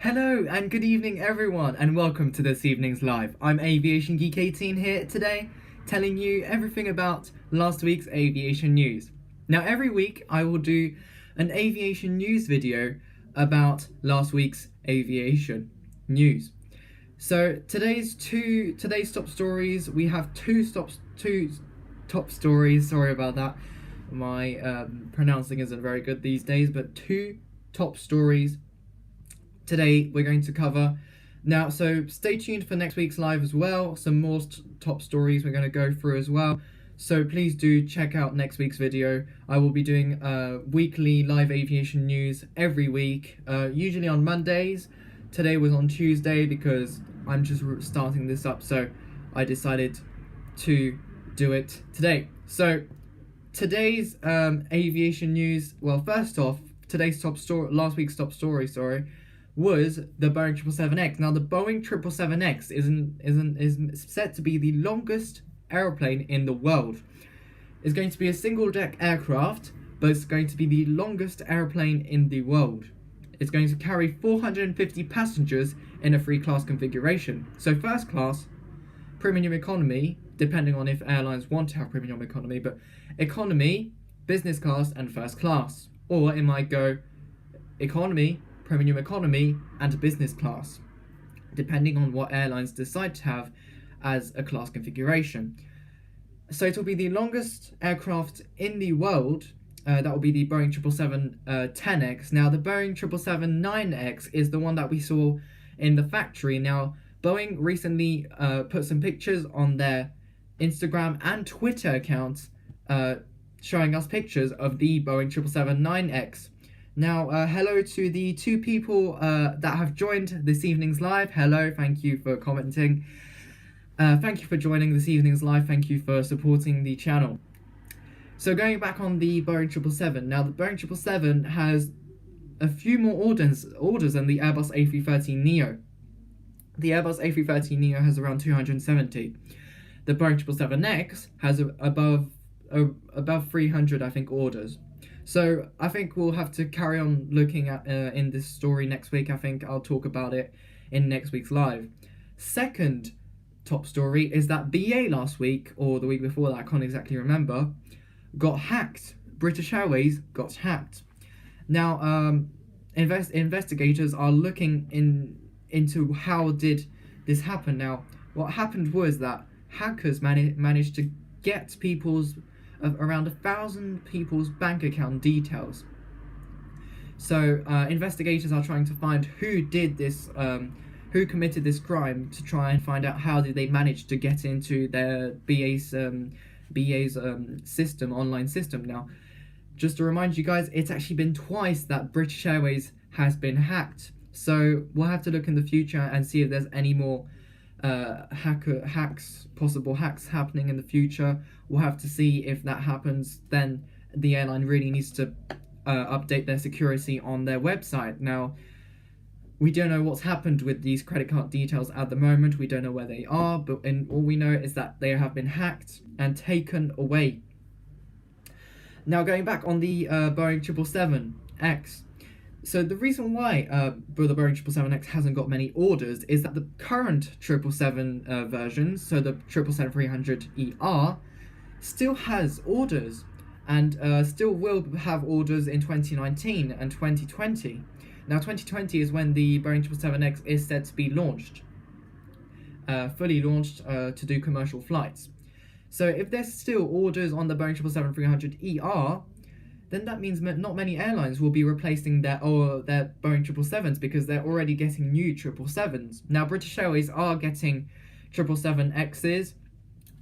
Hello and good evening everyone, and welcome to this evening's live. I'm Aviation Geek18 here today, telling you everything about last week's aviation news. Now every week I will do an aviation news video about last week's aviation news. So today's top stories, we have two top stories, sorry about that. My pronouncing isn't very good these days, but two top stories today we're going to cover. Now, so stay tuned for next week's live as well. Some more top stories we're going to go through as well. So please do check out next week's video. I will be doing weekly live aviation news every week, usually on Mondays. Today was on Tuesday because I'm just starting this up, so I decided to do it today. So today's aviation news, well, first off, today's last week's top story, was the Boeing 777X. Now, the Boeing 777X is set to be the longest aeroplane in the world. It's going to be a single-deck aircraft, but it's going to be the longest airplane in the world. It's going to carry 450 passengers in a three-class configuration. So first class, premium economy, depending on if airlines want to have premium economy, but economy, business class, and first class. Or it might go economy, premium economy, and business class, depending on what airlines decide to have as a class configuration. So it will be the longest aircraft in the world. That will be the Boeing 777-10X. Now, the Boeing 777-9X is the one that we saw in the factory. Now, Boeing recently put some pictures on their Instagram and Twitter accounts showing us pictures of the Boeing 777-9X. Now, hello to the two people that have joined this evening's live. Hello, thank you for commenting. Thank you for joining this evening's live. Thank you for supporting the channel. So going back on the Boeing 777, now the Boeing 777 has a few more orders than the Airbus A330neo. The Airbus A330neo has around 270. The Boeing 777X has above 300, I think, orders. So I think we'll have to carry on looking at in this story next week. I think I'll talk about it in next week's live. Second top story is that BA last week, or the week before that, I can't exactly remember, got hacked. British Airways got hacked. Now, investigators are looking into how did this happen. Now, what happened was that hackers managed to get around 1,000 people's bank account details. So investigators are trying to find who did this, who committed this crime, to try and find out how did they manage to get into their BA's system, online system. Now, just to remind you guys, it's actually been twice that British Airways has been hacked. So we'll have to look in the future and see if there's any more possible hacks happening in the future. We'll have to see if that happens. Then the airline really needs to update their security on their website. Now, we don't know what's happened with these credit card details at the moment. We don't know where they are, but all we know is that they have been hacked and taken away. Now, going back on the Boeing 777X. So the reason why the Boeing 777X hasn't got many orders is that the current 777 versions, so the 777-300ER, still has orders and still will have orders in 2019 and 2020. Now, 2020 is when the Boeing 777X is said to be launched, fully launched to do commercial flights. So if there's still orders on the Boeing 777-300ER, then that means not many airlines will be replacing their Boeing 777s because they're already getting new 777s. Now, British Airways are getting 777Xs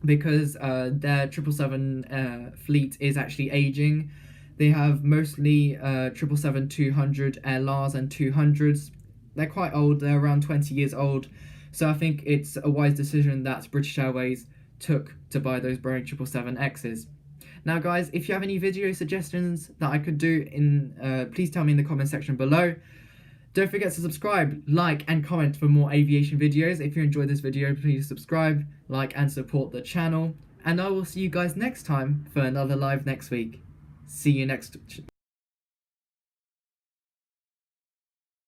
because their 777 fleet is actually aging. They have mostly 777-200 LRs and 200s. They're quite old, they're around 20 years old. So I think it's a wise decision that British Airways took to buy those Boeing 777Xs. Now guys, if you have any video suggestions that I could do, please tell me in the comment section below. Don't forget to subscribe, like and comment for more aviation videos. If you enjoyed this video, please subscribe, like and support the channel. And I will see you guys next time for another live next week. See you next